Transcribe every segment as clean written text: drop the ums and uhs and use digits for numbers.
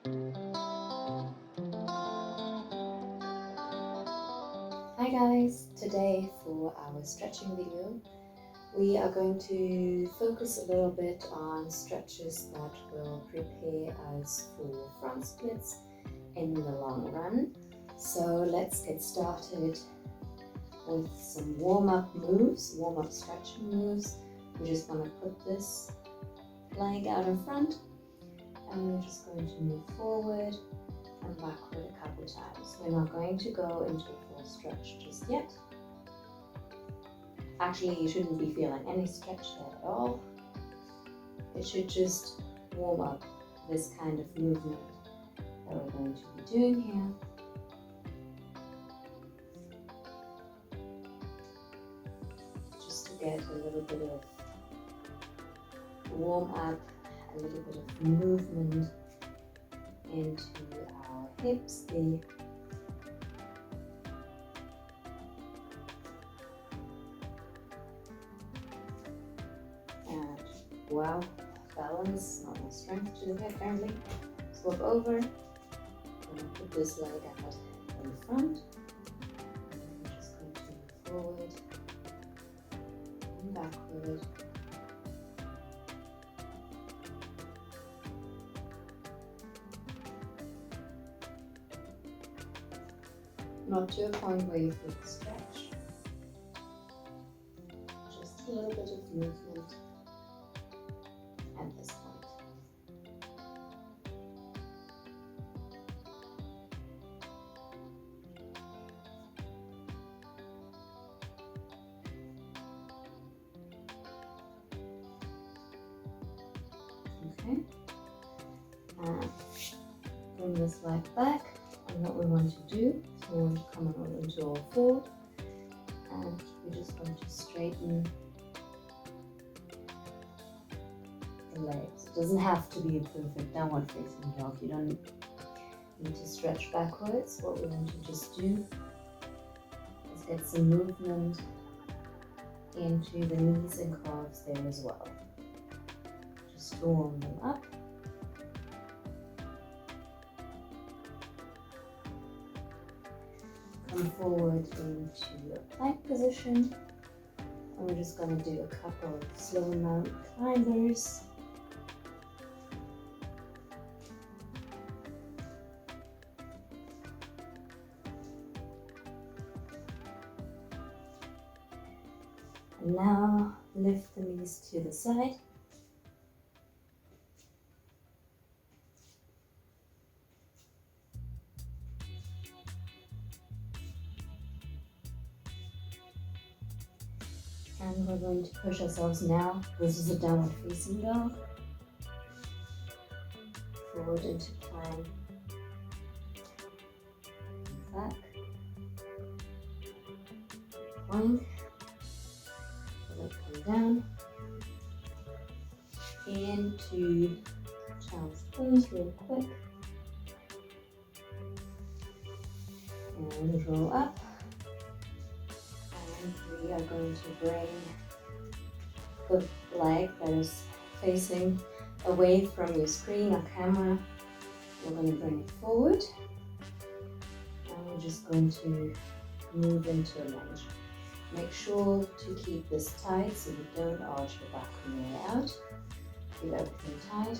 Hi guys, today for our stretching video we are going to focus a little bit on stretches that will prepare us for front splits in the long run. So let's get started with some warm-up moves, warm-up stretching moves. We just want to put this leg out in front and we're just going to move forward and backward a couple times. We're not going to go into a full stretch just yet. Actually, you shouldn't be feeling any stretch there at all. It should just warm up this kind of movement that we're going to be doing here. Just to get a little bit of warm up, a little bit of movement into our hips. And wow, balance, not much strength to the head apparently. Swap over. I'm going to put this leg out in front. I'm just going to move forward and backward. Not to a point where you feel the stretch. Just a little bit of movement at this point. Okay. And bring this leg back. And what we want to do is we want to come on into all four, and we're just going to straighten the legs. It doesn't have to be a perfect downward facing dog. You don't need to stretch backwards. What we want to just do is get some movement into the knees and calves there as well. Just warm them up. Come forward into a plank position, and we're just going to do a couple of slow mountain climbers. And now lift the knees to the side. And we're going to push ourselves now. This is a downward facing dog. Forward into plank. Back. Plank. Let it come down. Into child's pose real quick. And roll up. We are going to bring the leg that is facing away from your screen or camera. We're going to bring it forward, and we're just going to move into a lunge. Make sure to keep this tight so you don't arch your back on your way out. Keep everything tight.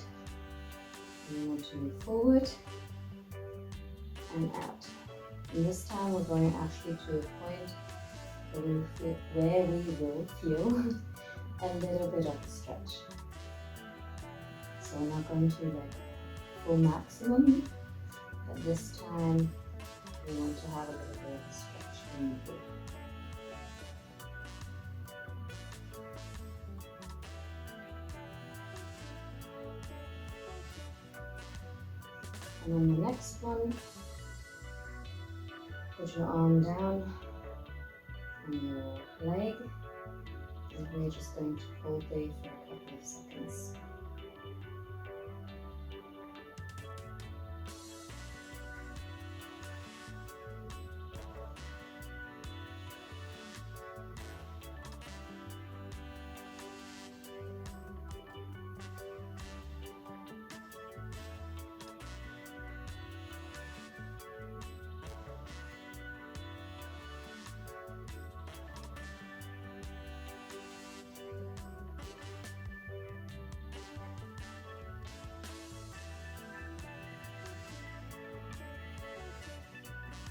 And we want to move forward and out. And this time we're going actually to a point where we will feel a little bit of a stretch. So we're not going to like full maximum, but this time we want to have a little bit of a stretch in here. And then the next one, put your arm down on your leg, and we're just going to hold there for a couple of seconds.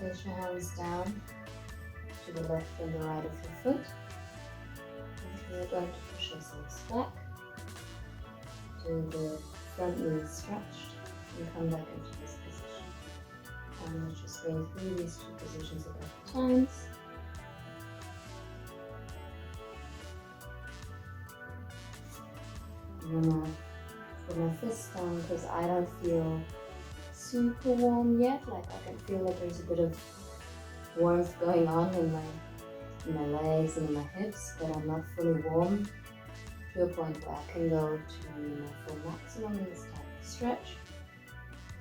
Place your hands down to the left and the right of your foot. And we're going to push ourselves back to the front knee stretched and come back into this position. And we're just going through these two positions a couple times. I'm gonna put my fists down because I don't feel super warm yet. Like I can feel like there's a bit of warmth going on in my legs and in my hips, but I'm not fully warm to a point where I can go to my full maximum in this type of stretch.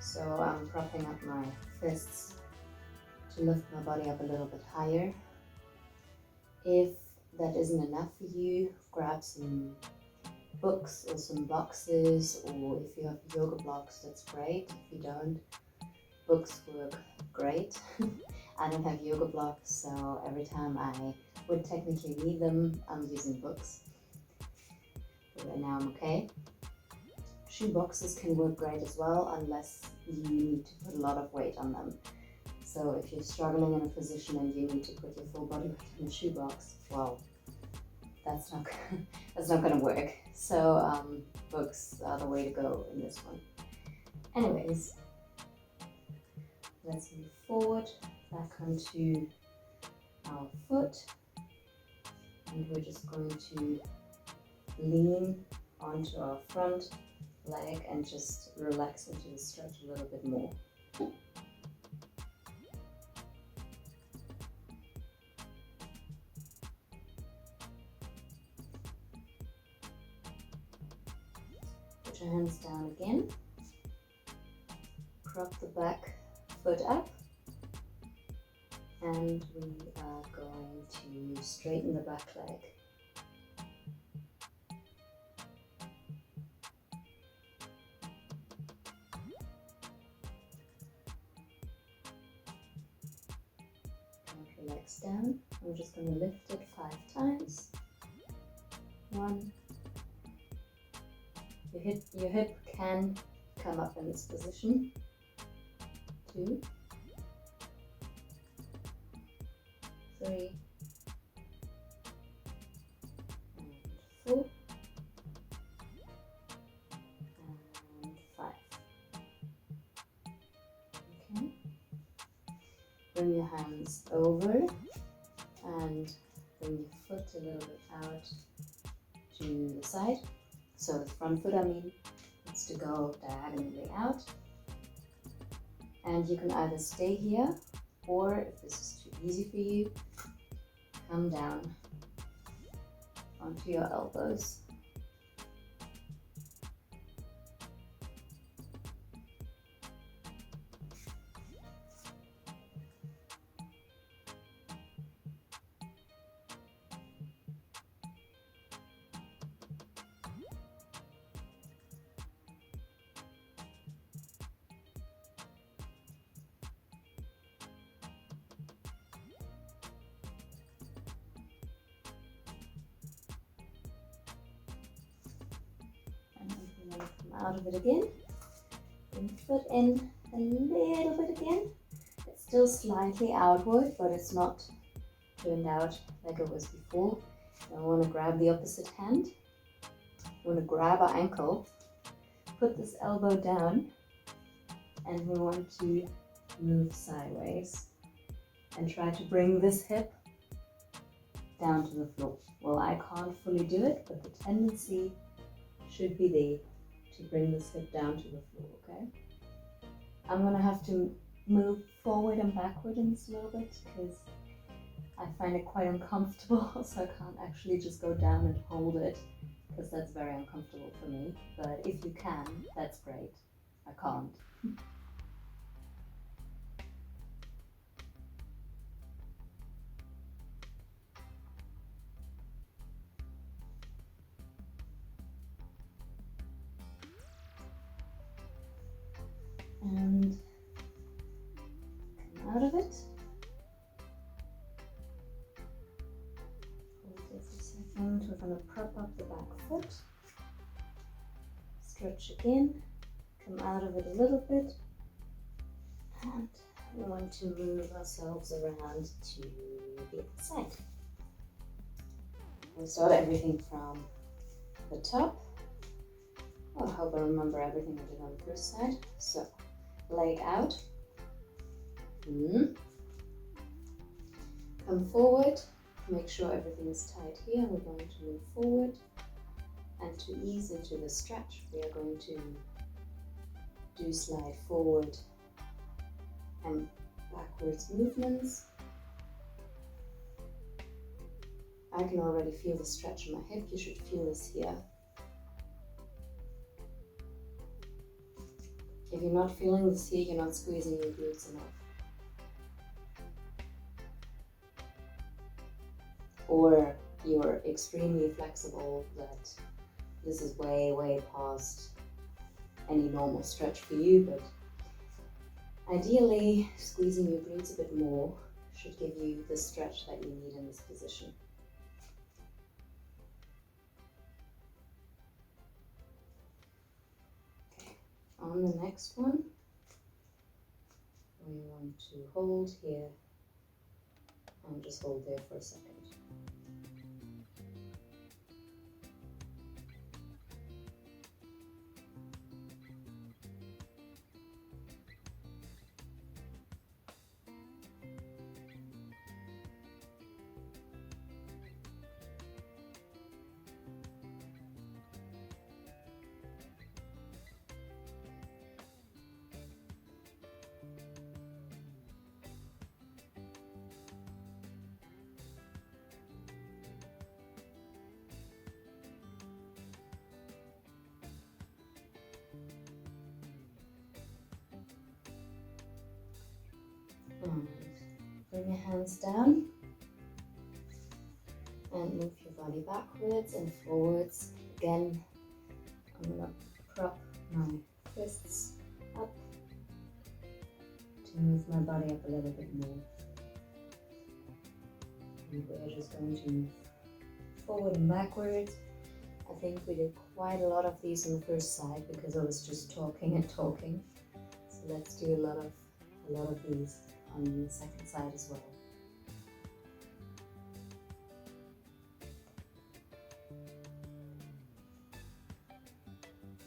So I'm propping up my fists to lift my body up a little bit higher. If that isn't enough for you, grab some books or some boxes, or if you have yoga blocks, that's great. If you don't, books work great. I don't have yoga blocks, so every time I would technically need them, I'm using books. But right now I'm okay. Shoe boxes can work great as well, unless you need to put a lot of weight on them. So if you're struggling in a position and you need to put your full body weight in a shoe box, well, that's not going to work. So books are the way to go in this one. Anyways, let's move forward back onto our foot, and we're just going to lean onto our front leg and just relax into the stretch a little bit more. Put your hands down again. Prop the back foot up. And we are going to straighten the back leg. Put your legs down. I'm just going to lift it 5 times. 1. Your hip can come up in this position. 2. 3. And 4. And 5. Okay. Bring your hands over and bring your foot a little bit out to the side. So the front foot, needs to go diagonally out. And you can either stay here, or if this is too easy for you, come down onto your elbows. Come out of it again. Bring the foot in a little bit again. It's still slightly outward, but it's not turned out like it was before. Now I want to grab the opposite hand. I want to grab our ankle, put this elbow down, and we want to move sideways and try to bring this hip down to the floor. Well, I can't fully do it, but the tendency should be there to bring this hip down to the floor, okay? I'm gonna have to move forward and backward in this a little bit because I find it quite uncomfortable, so I can't actually just go down and hold it because that's very uncomfortable for me. But if you can, that's great. I can't. And come out of it. Hold this a second. We're going to prop up the back foot. Stretch again. Come out of it a little bit. And we want to move ourselves around to the other side. We'll start everything from the top. Oh, I hope I remember everything I did on the first side. So, leg out. Come forward. Make sure everything is tight here. We're going to move forward. And to ease into the stretch, we are going to do slide forward and backwards movements. I can already feel the stretch in my hip. You should feel this here. If you're not feeling this here, you're not squeezing your glutes enough. Or you're extremely flexible that this is way, way past any normal stretch for you, but ideally squeezing your glutes a bit more should give you the stretch that you need in this position. Okay, on the next one, we want to hold here and just hold there for a second. And bring your hands down and move your body backwards and forwards. Again, I'm going to prop my fists up to move my body up a little bit more. And we're just going to move forward and backwards. I think we did quite a lot of these on the first side because I was just talking and talking. So let's do a lot of these on the second side as well.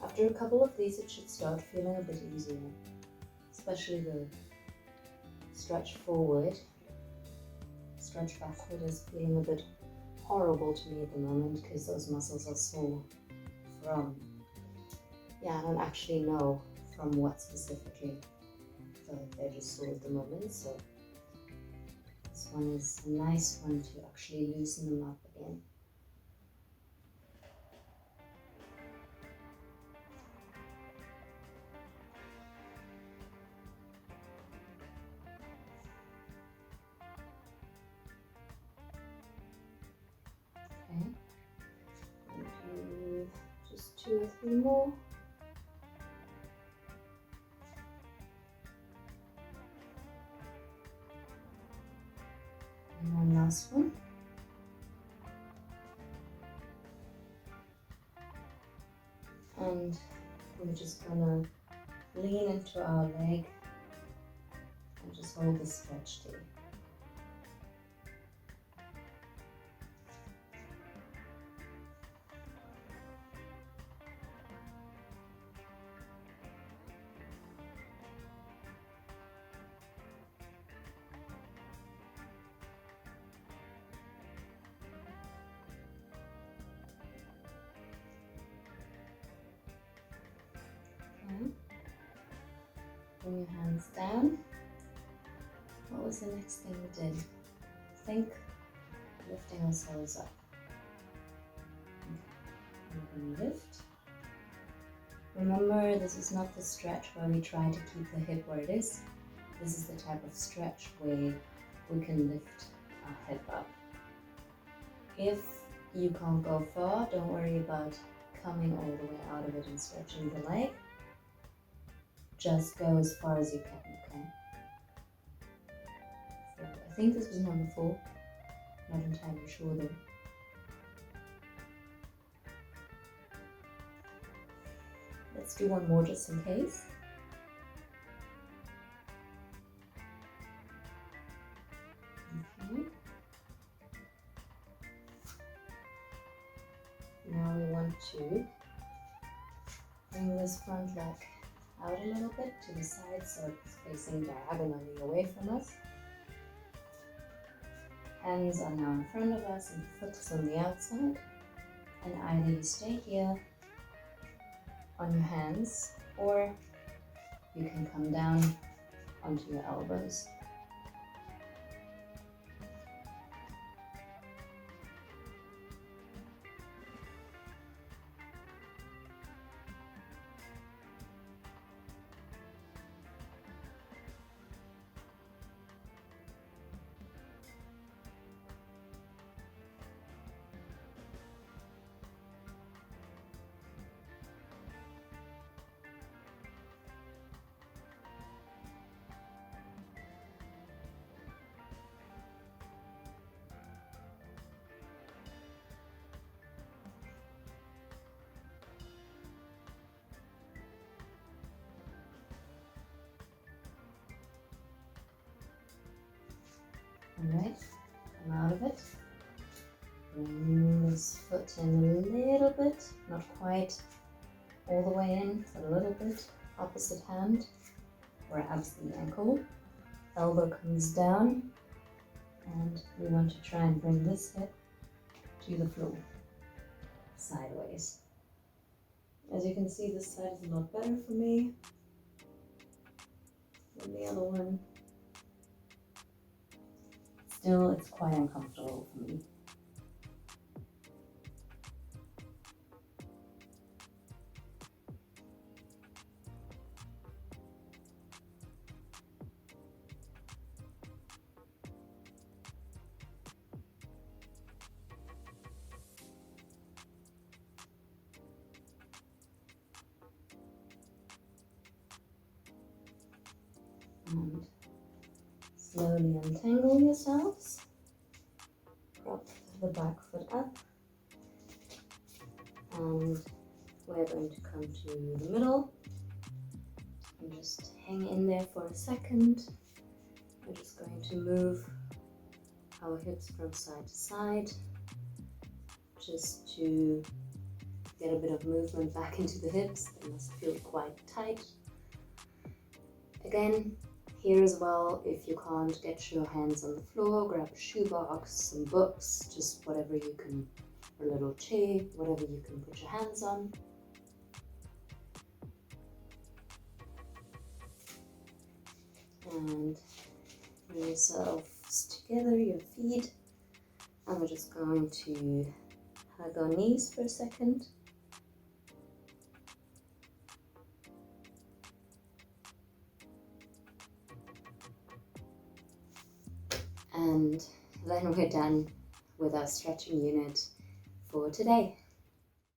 After a couple of these, it should start feeling a bit easier, especially the stretch forward. Stretch backward is feeling a bit horrible to me at the moment because those muscles are sore from, I don't actually know from what specifically. They're just sore at the moment, so this one is a nice one to actually loosen them up again. Okay, and do just 2 or 3 more. And one last one. And we're just gonna lean into our leg and just hold the stretch too. Bring your hands down. What was the next thing we did? I think lifting ourselves up. Okay. We're going to lift. Remember, this is not the stretch where we try to keep the hip where it is. This is the type of stretch where we can lift our hip up. If you can't go far, don't worry about coming all the way out of it and stretching the leg. Just go as far as you can, okay? So I think this was number 4. Not entirely sure though. Let's do one more just in case. to bring this front leg out a little bit to the side so it's facing diagonally away from us. Hands are now in front of us and foot is on the outside. And either you stay here on your hands or you can come down onto your elbows. Alright, come out of it. Bring this foot in a little bit, not quite all the way in, but a little bit. Opposite hand grabs the ankle, elbow comes down, and we want to try and bring this hip to the floor, sideways. As you can see, this side is a lot better for me than the other one. Still, it's quite uncomfortable for me. And slowly untangle yourselves. Prop the back foot up. And we're going to come to the middle. And just hang in there for a second. We're just going to move our hips from side to side, just to get a bit of movement back into the hips. They must feel quite tight. Again, here as well, if you can't get your hands on the floor, grab a shoebox, some books, just whatever you can, or a little chair, whatever you can put your hands on. And bring yourselves together, your feet, and we're just going to hug our knees for a second. And then we're done with our stretching unit for today.